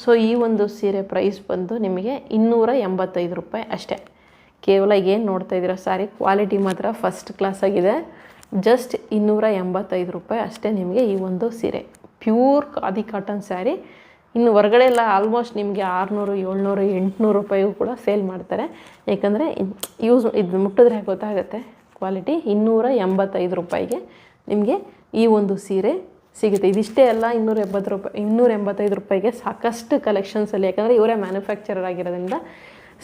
So ಈ ಒಂದು ಸೀರೆ ಪ್ರೈಸ್ ಬಂದು ನಿಮಗೆ 285 ರೂಪಾಯಿ ಅಷ್ಟೇ. ಕೇವಲ ಏನು ನೋಡ್ತಾ ಇದ್ದೀರೋ ಸ್ಯಾರಿ ಕ್ವಾಲಿಟಿ ಮಾತ್ರ ಫಸ್ಟ್ ಕ್ಲಾಸ್ ಆಗಿದೆ. ಜಸ್ಟ್ 285 ರೂಪಾಯಿ ಅಷ್ಟೇ ನಿಮಗೆ ಈ ಒಂದು ಸೀರೆ. Pure khadi cotton sari. ಇನ್ನು ಹೊರಗಡೆ ಎಲ್ಲ ಆಲ್ಮೋಸ್ಟ್ ನಿಮಗೆ 600, 700, 800 ರೂಪಾಯಿಗೂ ಕೂಡ ಸೇಲ್ ಮಾಡ್ತಾರೆ. ಯಾಕಂದರೆ ಇದು ಮುಟ್ಟಿದ್ರೆ ಗೊತ್ತಾಗುತ್ತೆ ಕ್ವಾಲಿಟಿ. 285 ರೂಪಾಯಿಗೆ ನಿಮಗೆ ಈ ಒಂದು ಸೀರೆ ಸಿಗುತ್ತೆ. ಇದಿಷ್ಟೇ ಅಲ್ಲ, 285 ರೂಪಾಯಿಗೆ ಸಾಕಷ್ಟು ಕಲೆಕ್ಷನ್ಸಲ್ಲಿ, ಯಾಕಂದರೆ ಇವರೇ ಮ್ಯಾನುಫ್ಯಾಕ್ಚರರ್ ಆಗಿರೋದ್ರಿಂದ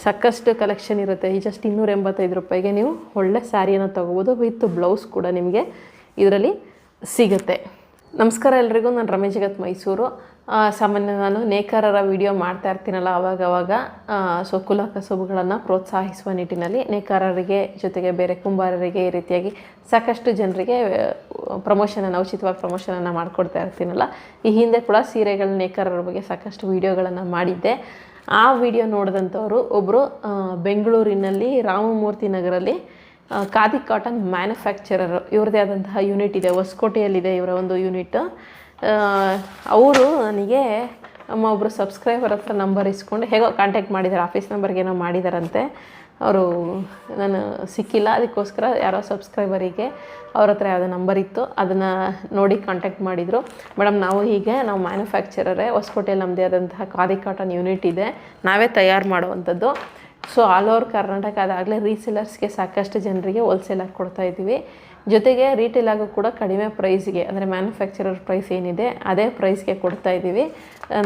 ಸಾಕಷ್ಟು ಕಲೆಕ್ಷನ್ ಇರುತ್ತೆ. ಈ ಜಸ್ಟ್ 285 ರೂಪಾಯಿಗೆ ನೀವು ಒಳ್ಳೆ ಸ್ಯಾರಿಯನ್ನು ತೊಗೋಬೋದು. ವಿತ್ ಬ್ಲೌಸ್ ಕೂಡ ನಿಮಗೆ ಇದರಲ್ಲಿ ಸಿಗುತ್ತೆ. ನಮಸ್ಕಾರ ಎಲ್ರಿಗೂ, ನಾನು ರಮೇಶ್ ಜಗತ್ ಮೈಸೂರು. ಸಾಮಾನ್ಯ ನಾನು ನೇಕಾರರ ವಿಡಿಯೋ ಮಾಡ್ತಾ ಇರ್ತೀನಲ್ಲ ಅವಾಗವಾಗ. ಸೊ ಕುಲ ಕಸುಬುಗಳನ್ನು ಪ್ರೋತ್ಸಾಹಿಸುವ ನಿಟ್ಟಿನಲ್ಲಿ ನೇಕಾರರಿಗೆ ಜೊತೆಗೆ ಬೇರೆ ಕುಂಬಾರರಿಗೆ ಈ ರೀತಿಯಾಗಿ ಸಾಕಷ್ಟು ಜನರಿಗೆ ಪ್ರಮೋಷನನ್ನು, ಉಚಿತವಾಗಿ ಪ್ರಮೋಷನನ್ನು ಮಾಡಿಕೊಡ್ತಾ ಇರ್ತೀನಲ್ಲ. ಈ ಹಿಂದೆ ಕೂಡ ಸೀರೆಗಳ ನೇಕಾರರ ಬಗ್ಗೆ ಸಾಕಷ್ಟು ವಿಡಿಯೋಗಳನ್ನು ಮಾಡಿದ್ದೆ. ಆ ವಿಡಿಯೋ ನೋಡಿದಂಥವರು ಒಬ್ಬರು ಬೆಂಗಳೂರಿನಲ್ಲಿ ರಾಮಮೂರ್ತಿ ನಗರಲ್ಲಿ ಖಾದಿ ಕಾಟನ್ ಮ್ಯಾನುಫ್ಯಾಕ್ಚರರ್, ಇವ್ರದ್ದೇ ಆದಂತಹ ಯೂನಿಟ್ ಇದೆ, ಹೊಸಕೋಟೆಯಲ್ಲಿದೆ ಇವರ ಒಂದು ಯೂನಿಟ್. ಅವರು ನನಗೆ ಒಬ್ಬರು ಸಬ್ಸ್ಕ್ರೈಬರ್ ಹತ್ರ ನಂಬರ್ ಇಸ್ಕೊಂಡು ಹೇಗೋ ಕಾಂಟ್ಯಾಕ್ಟ್ ಮಾಡಿದ್ದಾರೆ, ಆಫೀಸ್ ನಂಬರ್ಗೇನೋ ಮಾಡಿದಾರಂತೆ. ಅವರು ನಾನು ಸಿಕ್ಕಿಲ್ಲ, ಅದಕ್ಕೋಸ್ಕರ ಯಾರೋ ಸಬ್ಸ್ಕ್ರೈಬರಿಗೆ ಅವ್ರ ಹತ್ರ ಯಾವುದೋ ನಂಬರ್ ಇತ್ತು, ಅದನ್ನು ನೋಡಿ ಕಾಂಟ್ಯಾಕ್ಟ್ ಮಾಡಿದರು. ಮೇಡಮ್ ನಾವು ಮ್ಯಾನುಫ್ಯಾಕ್ಚರರೇ, ಹೊಸಕೋಟೆಯಲ್ಲಿ ನಮ್ಮದೇ ಆದಂತಹ ಖಾದಿ ಕಾಟನ್ ಯೂನಿಟ್ ಇದೆ, ನಾವೇ ತಯಾರು ಮಾಡುವಂಥದ್ದು. ಸೊ ಆಲ್ ಓವರ್ ಕರ್ನಾಟಕ ಅದಾಗಲೇ ರೀಸೇಲರ್ಸ್ಗೆ ಸಾಕಷ್ಟು ಜನರಿಗೆ ಹೋಲ್ಸೇಲಾಗಿ ಕೊಡ್ತಾಯಿದ್ದೀವಿ. ಜೊತೆಗೆ ರೀಟೇಲಾಗೂ ಕೂಡ ಕಡಿಮೆ ಪ್ರೈಸ್ಗೆ, ಅಂದರೆ ಮ್ಯಾನುಫ್ಯಾಕ್ಚರರ್ ಪ್ರೈಸ್ ಏನಿದೆ ಅದೇ ಪ್ರೈಸ್ಗೆ ಕೊಡ್ತಾಯಿದ್ದೀವಿ.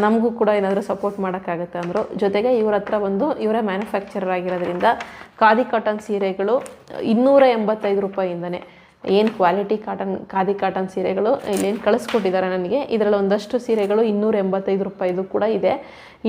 ನಮಗೂ ಕೂಡ ಏನಾದರೂ ಸಪೋರ್ಟ್ ಮಾಡೋಕ್ಕಾಗುತ್ತೆ ಅಂದರು. ಜೊತೆಗೆ ಇವ್ರ ಹತ್ರ ಬಂದು ಇವರೇ ಮ್ಯಾನುಫ್ಯಾಕ್ಚರರ್ ಆಗಿರೋದ್ರಿಂದ ಖಾದಿ ಕಾಟನ್ ಸೀರೆಗಳು 285 ರೂಪಾಯಿಂದನೇ ಏನು ಕ್ವಾಲಿಟಿ ಖಾದಿ ಕಾಟನ್ ಸೀರೆಗಳು ಇಲ್ಲೇನು ಕಳಿಸ್ಕೊಟ್ಟಿದ್ದಾರೆ ನನಗೆ. ಇದರಲ್ಲಿ ಒಂದಷ್ಟು ಸೀರೆಗಳು 285 ರೂಪಾಯಿದು ಕೂಡ ಇದೆ.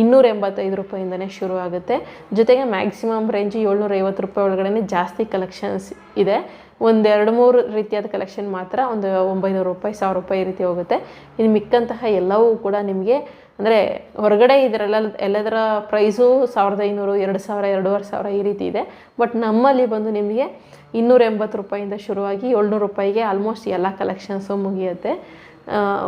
285 ರೂಪಾಯಿಂದನೇ ಶುರು ಆಗುತ್ತೆ. ಜೊತೆಗೆ ಮ್ಯಾಕ್ಸಿಮಮ್ ರೇಂಜ್ 750 ರೂಪಾಯಿ ಒಳಗಡೆ ಜಾಸ್ತಿ ಕಲೆಕ್ಷನ್ಸ್ ಇದೆ. ಒಂದು 2-3 ರೀತಿಯಾದ ಕಲೆಕ್ಷನ್ ಮಾತ್ರ ಒಂದು 900 ರೂಪಾಯಿ, 1000 ರೂಪಾಯಿ ಈ ರೀತಿ ಹೋಗುತ್ತೆ. ಇನ್ನು ಮಿಕ್ಕಂತಹ ಎಲ್ಲವೂ ಕೂಡ ನಿಮಗೆ, ಅಂದರೆ ಹೊರಗಡೆ ಎಲ್ಲದರ ಪ್ರೈಸು 1500, 2000, 2500 ಈ ರೀತಿ ಇದೆ. ಬಟ್ ನಮ್ಮಲ್ಲಿ ಬಂದು ನಿಮಗೆ 280 ರೂಪಾಯಿಂದ ಶುರುವಾಗಿ 700 ರೂಪಾಯಿಗೆ ಆಲ್ಮೋಸ್ಟ್ ಎಲ್ಲ ಕಲೆಕ್ಷನ್ಸು ಮುಗಿಯುತ್ತೆ.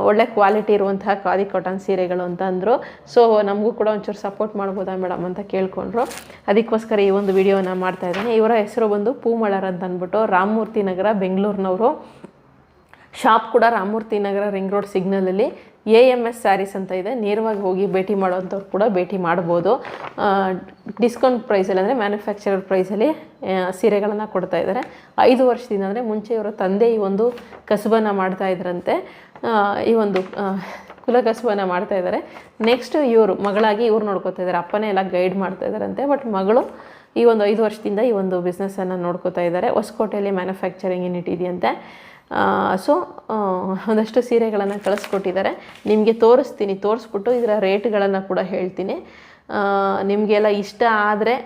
ಒಳ್ಳೆ ಕ್ವಾಲಿಟಿ ಇರುವಂತಹ ಖಾದಿ ಕಾಟನ್ ಸೀರೆಗಳು ಅಂತ ಅಂದರು. ಸೊ ನಮಗೂ ಕೂಡ ಒಂಚೂರು ಸಪೋರ್ಟ್ ಮಾಡ್ಬೋದಾ ಮೇಡಮ್ ಅಂತ ಕೇಳಿಕೊಂಡ್ರು. ಅದಕ್ಕೋಸ್ಕರ ಈ ಒಂದು ವಿಡಿಯೋನ ಮಾಡ್ತಾಯಿದ್ದೀನಿ. ಇವರ ಹೆಸರು ಬಂದು ಪೂಮಳರ್ ಅಂತ ಅಂದ್ಬಿಟ್ಟು, ರಾಮಮೂರ್ತಿ ನಗರ, ಬೆಂಗಳೂರಿನವರು. ಶಾಪ್ ಕೂಡ Ramamurthy Nagar ring road ಸಿಗ್ನಲಲ್ಲಿ AMS saris ಅಂತ ಇದೆ. ನೇರವಾಗಿ ಹೋಗಿ ಭೇಟಿ ಮಾಡೋವಂಥವ್ರು ಕೂಡ ಭೇಟಿ ಮಾಡ್ಬೋದು. ಡಿಸ್ಕೌಂಟ್ ಪ್ರೈಸಲ್ಲಿ, ಅಂದರೆ ಮ್ಯಾನುಫ್ಯಾಕ್ಚರರ್ ಪ್ರೈಸಲ್ಲಿ ಸೀರೆಗಳನ್ನು ಕೊಡ್ತಾ ಇದ್ದಾರೆ. 5 ವರ್ಷದಿಂದ, ಅಂದರೆ ಮುಂಚೆ ಇವರ ತಂದೆ ಈ ಒಂದು ಕಸುಬನ್ನು ಮಾಡ್ತಾಯಿದ್ರಂತೆ. ಈ ಒಂದು ಕುಲ ಕಸುಬನ್ನು ಮಾಡ್ತಾಯಿದ್ದಾರೆ. ನೆಕ್ಸ್ಟ್ ಇವರು ಮಗಳಾಗಿ ಇವ್ರು ನೋಡ್ಕೋತಾ ಇದ್ದಾರೆ. ಅಪ್ಪನೇ ಎಲ್ಲ ಗೈಡ್ ಮಾಡ್ತಾಯಿದ್ದಾರಂತೆ. ಬಟ್ ಮಗಳು ಈ ಒಂದು 5 ವರ್ಷದಿಂದ ಈ ಒಂದು ಬಿಸ್ನೆಸ್ಸನ್ನು ನೋಡ್ಕೋತಾ ಇದ್ದಾರೆ. ಹೊಸಕೋಟೆಯಲ್ಲಿ ಮ್ಯಾನುಫ್ಯಾಕ್ಚರಿಂಗ್ ಯೂನಿಟ್ ಇದೆಯಂತೆ. ಸೊ ಒಂದಷ್ಟು ಸೀರೆಗಳನ್ನು ಕಳಿಸ್ಕೊಟ್ಟಿದ್ದಾರೆ. ನಿಮಗೆ ತೋರಿಸ್ಬಿಟ್ಟು ಇದರ ರೇಟ್ಗಳನ್ನು ಕೂಡ ಹೇಳ್ತೀನಿ. ನಿಮಗೆಲ್ಲ ಇಷ್ಟ ಆದರೆ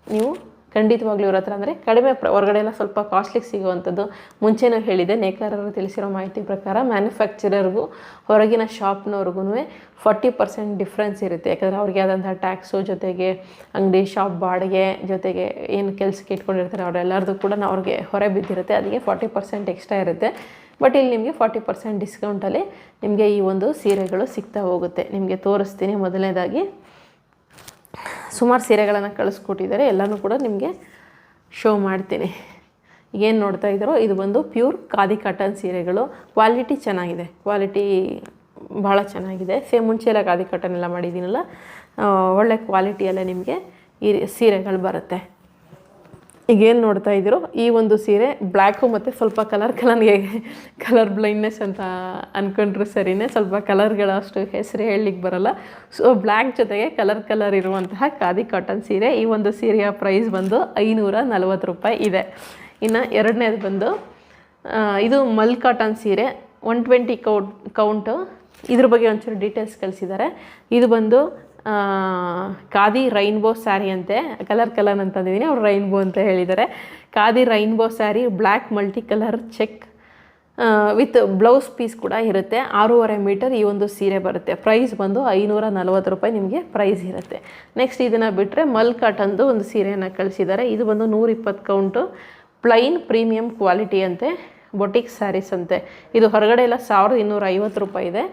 ನೀವು ಖಂಡಿತವಾಗ್ಲೂ ಇವ್ರ ಹತ್ರ, ಅಂದರೆ ಕಡಿಮೆ ಹೊರಗಡೆ ಎಲ್ಲ ಸ್ವಲ್ಪ ಕಾಸ್ಟ್ಲಿಗೆ ಸಿಗುವಂಥದ್ದು. ಮುಂಚೆನೂ ಹೇಳಿದೆ, ನೇಕಾರರು ತಿಳಿಸಿರೋ ಮಾಹಿತಿ ಪ್ರಕಾರ ಮ್ಯಾನುಫ್ಯಾಕ್ಚರರ್ಗೂ ಹೊರಗಿನ ಶಾಪ್ನವ್ರಿಗೂ 40% ಡಿಫ್ರೆನ್ಸ್ ಇರುತ್ತೆ. ಯಾಕಂದರೆ ಅವ್ರಿಗೆ ಆದಂಥ ಟ್ಯಾಕ್ಸು, ಜೊತೆಗೆ ಅಂಗಡಿ ಶಾಪ್ ಬಾಡಿಗೆ, ಜೊತೆಗೆ ಏನು ಕೆಲಸಕ್ಕೆ ಇಟ್ಕೊಂಡಿರ್ತಾರೆ ಅವರೆಲ್ಲರದು ಕೂಡ ಅವ್ರಿಗೆ ಹೊರೆ ಬಿದ್ದಿರುತ್ತೆ. ಅದಕ್ಕೆ 40% ಎಕ್ಸ್ಟ್ರಾ ಇರುತ್ತೆ. ಬಟ್ ಇಲ್ಲಿ ನಿಮಗೆ 40% ಡಿಸ್ಕೌಂಟಲ್ಲಿ ನಿಮಗೆ ಈ ಒಂದು ಸೀರೆಗಳು ಸಿಗ್ತಾ ಹೋಗುತ್ತೆ. ನಿಮಗೆ ತೋರಿಸ್ತೀನಿ. ಮೊದಲನೇದಾಗಿ ಸುಮಾರು ಸೀರೆಗಳನ್ನು ಕಳಿಸ್ಕೊಟ್ಟಿದ್ದಾರೆ, ಎಲ್ಲನೂ ಕೂಡ ನಿಮಗೆ ಶೋ ಮಾಡ್ತೀನಿ. ಏನು ನೋಡ್ತಾ ಇದ್ದಾರೋ ಇದು ಬಂದು ಪ್ಯೂರ್ ಖಾದಿ ಕಾಟನ್ ಸೀರೆಗಳು. ಕ್ವಾಲಿಟಿ ಚೆನ್ನಾಗಿದೆ, ಕ್ವಾಲಿಟಿ ಭಾಳ ಚೆನ್ನಾಗಿದೆ. ಮುಂಚೆ ಎಲ್ಲ ಖಾದಿ ಕಾಟನ್ ಎಲ್ಲ ಮಾಡಿದ್ದೀನಲ್ಲ, ಒಳ್ಳೆ ಕ್ವಾಲಿಟಿಯಲ್ಲೇ ನಿಮಗೆ ಈ ಸೀರೆಗಳು ಬರುತ್ತೆ. ಈಗೇನು ನೋಡ್ತಾ ಇದ್ದೀರೋ ಈ ಒಂದು ಸೀರೆ ಬ್ಲ್ಯಾಕು ಮತ್ತು ಸ್ವಲ್ಪ ಕಲರ್ ಬ್ಲೈಂಡ್ನೆಸ್ ಅಂತ ಅಂದ್ಕೊಂಡ್ರು ಸರಿನೇ. ಸ್ವಲ್ಪ ಕಲರ್ಗಳ ಅಷ್ಟು ಹೆಸರು ಹೇಳಲಿಕ್ಕೆ ಬರೋಲ್ಲ. ಸೊ ಬ್ಲ್ಯಾಕ್ ಜೊತೆಗೆ ಕಲರ್ ಇರುವಂತಹ ಖಾದಿ ಕಾಟನ್ ಸೀರೆ. ಈ ಒಂದು ಸೀರೆಯ ಪ್ರೈಸ್ ಬಂದು 540 ರೂಪಾಯಿ ಇದೆ. ಇನ್ನು ಎರಡನೇದು ಬಂದು ಇದು ಮಲ್ ಕಾಟನ್ ಸೀರೆ, 120 ಕೌಂಟು. ಇದ್ರ ಬಗ್ಗೆ ಒಂಚೂರು ಡೀಟೇಲ್ಸ್ ಕಳಿಸಿದ್ದಾರೆ. ಇದು ಬಂದು ಖಾದಿ ರೈನ್ಬೋ ಸ್ಯಾರಿ ಅಂತೆ. ಕಲರ್ ಅಂತಂದಿದ್ದೀನಿ, ಅವ್ರು ರೈನ್ಬೋ ಅಂತ ಹೇಳಿದ್ದಾರೆ. Khadi rainbow sari, black multi colour check with blouse piece ಕೂಡ ಇರುತ್ತೆ. 6.5 ಮೀಟರ್ ಈ ಒಂದು ಸೀರೆ ಬರುತ್ತೆ. ಪ್ರೈಸ್ ಬಂದು 540 ರೂಪಾಯಿ ನಿಮಗೆ ಪ್ರೈಸ್ ಇರುತ್ತೆ. ನೆಕ್ಸ್ಟ್ ಇದನ್ನು ಬಿಟ್ಟರೆ ಮಲ್ ಕಾಟನ್ದು ಒಂದು ಸೀರೆಯನ್ನು ಕಳಿಸಿದ್ದಾರೆ. ಇದು ಬಂದು 120 ಕೌಂಟು, ಪ್ಲೈನ್ ಪ್ರೀಮಿಯಂ ಕ್ವಾಲಿಟಿ ಅಂತೆ, ಬೊಟಿಕ್ ಸ್ಯಾರೀಸ್ ಅಂತೆ. ಇದು ಹೊರಗಡೆ ಎಲ್ಲ 1250 ರೂಪಾಯಿ ಇದೆ.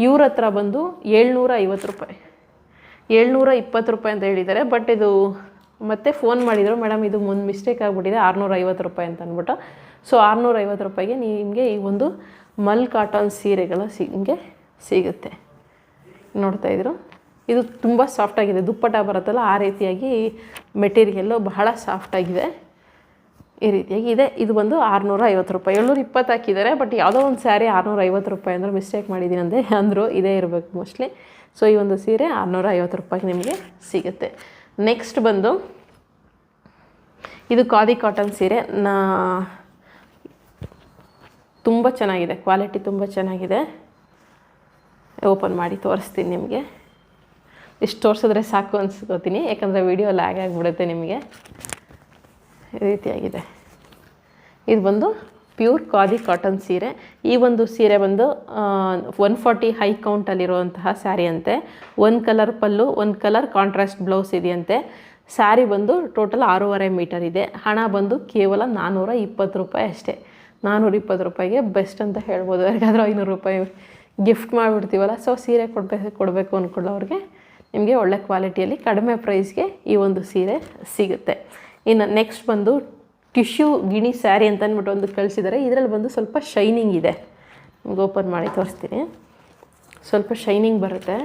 ಇವ್ರ ಹತ್ರ ಬಂದು 750 ರೂಪಾಯಿ. 720 ರೂಪಾಯಿ ಅಂತ ಹೇಳಿದ್ದಾರೆ. ಬಟ್ ಇದು ಮತ್ತೆ ಫೋನ್ ಮಾಡಿದರು, ಮೇಡಮ್ ಇದು ಮುಂದೆ ಮಿಸ್ಟೇಕ್ ಆಗಿಬಿಟ್ಟಿದೆ 650 ರೂಪಾಯಿ ಅಂತ ಅಂದ್ಬಿಟ್ಟು. ಸೊ 650 ರೂಪಾಯಿಗೆ ನಿಮಗೆ ಈ ಒಂದು ಮಲ್ ಕಾಟನ್ ಸೀರೆಗಳು ಹಿಂಗೆ ಸಿಗುತ್ತೆ. ನೋಡ್ತಾಯಿದ್ರು, ಇದು ತುಂಬ ಸಾಫ್ಟಾಗಿದೆ. ದುಪ್ಪಟ ಬರುತ್ತಲ್ಲ ಆ ರೀತಿಯಾಗಿ ಮೆಟೀರಿಯಲ್ಲು ಬಹಳ ಸಾಫ್ಟಾಗಿದೆ. ಈ ರೀತಿಯಾಗಿ ಇದೆ. ಇದು ಬಂದು 650 ರೂಪಾಯಿ. 720 ಹಾಕಿದ್ದಾರೆ. ಬಟ್ ಯಾವುದೋ ಒಂದು ಸ್ಯಾರಿ 650 ರೂಪಾಯಿ ಅಂದರೆ ಮಿಸ್ಟೇಕ್ ಮಾಡಿದ್ದೀನಿ ಅಂದೆ ಅಂದರು. ಇದೇ ಇರಬೇಕು ಮೋಸ್ಟ್ಲಿ. ಸೊ ಈ ಒಂದು ಸೀರೆ 650 ರೂಪಾಯಿಗೆ ನಿಮಗೆ ಸಿಗುತ್ತೆ. ನೆಕ್ಸ್ಟ್ ಬಂದು ಇದು ಖಾದಿ ಕಾಟನ್ ಸೀರೆ. ತುಂಬ ಚೆನ್ನಾಗಿದೆ, ಕ್ವಾಲಿಟಿ ತುಂಬ ಚೆನ್ನಾಗಿದೆ. ಓಪನ್ ಮಾಡಿ ತೋರಿಸ್ತೀನಿ ನಿಮಗೆ. ಇಷ್ಟು ತೋರಿಸಿದ್ರೆ ಸಾಕು ಅನ್ಸ್ಕೋತೀನಿ, ಯಾಕಂದರೆ ವಿಡಿಯೋ ಲ್ಯಾಗ್ ಆಗಿಬಿಡುತ್ತೆ ನಿಮಗೆ. ಈ ರೀತಿಯಾಗಿದೆ. ಇದು ಬಂದು ಪ್ಯೂರ್ ಖಾದಿ ಕಾಟನ್ ಸೀರೆ. ಈ ಒಂದು ಸೀರೆ ಬಂದು 140 ಹೈ ಕೌಂಟಲ್ಲಿರುವಂತಹ ಸ್ಯಾರಿ ಅಂತೆ. ಒಂದು ಕಲರ್ ಪಲ್ಲು, ಒಂದು ಕಲರ್ ಕಾಂಟ್ರಾಸ್ಟ್ ಬ್ಲೌಸ್ ಇದೆಯಂತೆ. ಸ್ಯಾರಿ ಬಂದು ಟೋಟಲ್ 6.5 ಮೀಟರ್ ಇದೆ. ಹಣ ಬಂದು ಕೇವಲ 420 ರೂಪಾಯಿ ಅಷ್ಟೇ. 420 ರೂಪಾಯಿಗೆ ಬೆಸ್ಟ್ ಅಂತ ಹೇಳ್ಬೋದು. ಯಾರಿಗಾದ್ರೂ 500 ರೂಪಾಯಿ ಗಿಫ್ಟ್ ಮಾಡಿಬಿಡ್ತೀವಲ್ಲ, ಸೊ ಸೀರೆ ಕೊಡಬೇಕು ಅಂದ್ಕೊಳ್ಳೋರಿಗೆ ನಿಮಗೆ ಒಳ್ಳೆ ಕ್ವಾಲಿಟಿಯಲ್ಲಿ ಕಡಿಮೆ ಪ್ರೈಸ್ಗೆ ಈ ಒಂದು ಸೀರೆ ಸಿಗುತ್ತೆ. ಇನ್ನು ನೆಕ್ಸ್ಟ್ ಬಂದು ಟಿಶ್ಯೂ ಗಿಣಿ ಸ್ಯಾರಿ ಅಂತ ಅಂದ್ಬಿಟ್ಟು ಒಂದು ಕಳಿಸಿದ್ದಾರೆ. ಇದರಲ್ಲಿ ಬಂದು ಸ್ವಲ್ಪ ಶೈನಿಂಗ್ ಇದೆ. ನಿಮ್ಗೆ ಓಪನ್ ಮಾಡಿ ತೋರಿಸ್ತೀನಿ. ಸ್ವಲ್ಪ ಶೈನಿಂಗ್ ಬರುತ್ತೆ.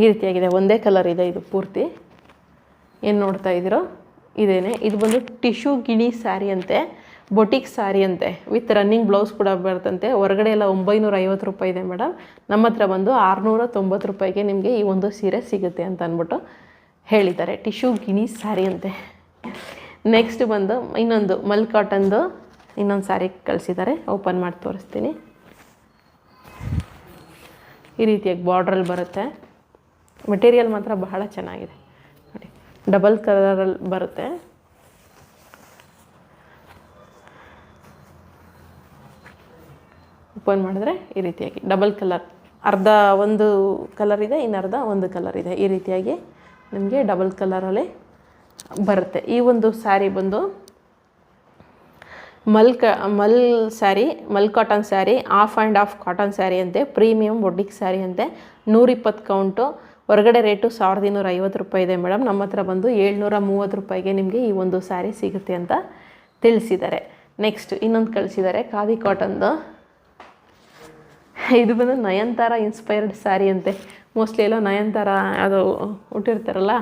ಈ ರೀತಿಯಾಗಿದೆ. ಒಂದೇ ಕಲರ್ ಇದೆ ಇದು ಪೂರ್ತಿ. ಏನು ನೋಡ್ತಾ ಇದ್ದೀರೋ ಇದೇನೆ. ಇದು ಬಂದು ಟಿಶ್ಯೂ ಗಿಣಿ ಸ್ಯಾರಿ ಅಂತೆ, ಬೊಟಿಕ್ ಸ್ಯಾರಿ ಅಂತೆ, ವಿತ್ ರನ್ನಿಂಗ್ ಬ್ಲೌಸ್ ಕೂಡ ಬರ್ತಂತೆ. ಹೊರಗಡೆ ಎಲ್ಲ 950 ರೂಪಾಯಿ ಇದೆ ಮೇಡಮ್. ನಮ್ಮ ಹತ್ರ ಬಂದು 690 ರೂಪಾಯಿಗೆ ನಿಮಗೆ ಈ ಒಂದು ಸೀರೆ ಸಿಗುತ್ತೆ ಅಂತ ಅಂದ್ಬಿಟ್ಟು ಹೇಳಿದ್ದಾರೆ. ಟಿಶ್ಯೂ ಗಿಣಿ ಸ್ಯಾರಿ ಅಂತೆ. ನೆಕ್ಸ್ಟ್ ಬಂದು ಇನ್ನೊಂದು ಮಲ್ ಕಾಟನ್ದು ಇನ್ನೊಂದು ಸ್ಯಾರಿ ಕಳಿಸಿದ್ದಾರೆ. ಓಪನ್ ಮಾಡಿ ತೋರಿಸ್ತೀನಿ. ಈ ರೀತಿಯಾಗಿ ಬಾರ್ಡ್ರಲ್ಲಿ ಬರುತ್ತೆ. ಮೆಟೀರಿಯಲ್ ಮಾತ್ರ ಬಹಳ ಚೆನ್ನಾಗಿದೆ ನೋಡಿ. ಡಬಲ್ ಕಲರಲ್ಲಿ ಬರುತ್ತೆ. ಓಪನ್ ಮಾಡಿದ್ರೆ ಈ ರೀತಿಯಾಗಿ ಡಬಲ್ ಕಲರ್, ಅರ್ಧ ಒಂದು ಕಲರ್ ಇದೆ, ಇನ್ನರ್ಧ ಒಂದು ಕಲರ್ ಇದೆ. ಈ ರೀತಿಯಾಗಿ ನಿಮಗೆ ಡಬಲ್ ಕಲರಲ್ಲಿ ಬರುತ್ತೆ. ಈ ಒಂದು ಸ್ಯಾರಿ ಬಂದು mul sari, mul cotton sari, half and half cotton sari ಅಂತೆ. ಪ್ರೀಮಿಯಮ್ ಬೊಟಿಕ್ ಸ್ಯಾರಿ ಅಂತೆ. 120 ಕೌಂಟು. ಹೊರಗಡೆ ರೇಟು 1250 ರೂಪಾಯಿ ಇದೆ ಮೇಡಮ್. ನಮ್ಮ ಹತ್ರ ಬಂದು 730 ರೂಪಾಯಿಗೆ ನಿಮಗೆ ಈ ಒಂದು ಸ್ಯಾರಿ ಸಿಗುತ್ತೆ ಅಂತ ತಿಳಿಸಿದ್ದಾರೆ. ನೆಕ್ಸ್ಟ್ ಇನ್ನೊಂದು ಕಳಿಸಿದ್ದಾರೆ ಖಾದಿ ಕಾಟನ್ದು. ಇದು ಬಂದು ನಯನತಾರ ಇನ್ಸ್ಪೈರ್ಡ್ ಸ್ಯಾರಿ ಅಂತೆ. ಮೋಸ್ಟ್ಲಿ ಎಲ್ಲ ನಯನತಾರ ಅದು ಹುಟ್ಟಿರ್ತಾರಲ್ಲ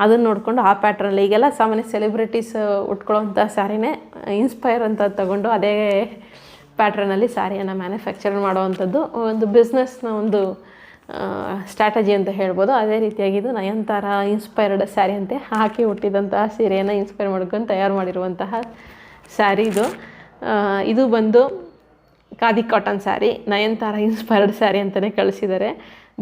ಅದನ್ನು ನೋಡಿಕೊಂಡು ಆ ಪ್ಯಾಟ್ರಲ್ಲಿ ಈಗೆಲ್ಲ ಸಾಮಾನ್ಯ ಸೆಲೆಬ್ರಿಟೀಸ್ ಉಟ್ಕೊಳ್ಳೋವಂಥ ಸ್ಯಾರಿನೇ ಇನ್ಸ್ಪೈರ್ ಅಂತ ತಗೊಂಡು ಅದೇ ಪ್ಯಾಟ್ರನಲ್ಲಿ ಸ್ಯಾರಿಯನ್ನು ಮ್ಯಾನುಫ್ಯಾಕ್ಚರ್ ಮಾಡೋವಂಥದ್ದು ಒಂದು ಬಿಸ್ನೆಸ್ನ ಒಂದು ಸ್ಟ್ರಾಟಜಿ ಅಂತ ಹೇಳ್ಬೋದು. ಅದೇ ರೀತಿಯಾಗಿದ್ದು ನಯನತಾರ ಇನ್ಸ್ಪೈರ್ಡ್ ಸ್ಯಾರಿ ಅಂತೆ. ಹಾಕಿ ಹುಟ್ಟಿದಂತಹ ಸೀರೆಯನ್ನು ಇನ್ಸ್ಪೈರ್ ಮಾಡ್ಕೊಂಡು ತಯಾರು ಮಾಡಿರುವಂತಹ ಸ್ಯಾರಿ ಇದು. ಇದು ಬಂದು ಖಾದಿ ಕಾಟನ್ ಸ್ಯಾರಿ, ನಯನತಾರ ಇನ್ಸ್ಪೈರ್ಡ್ ಸ್ಯಾರಿ ಅಂತಲೇ ಕಳಿಸಿದ್ದಾರೆ.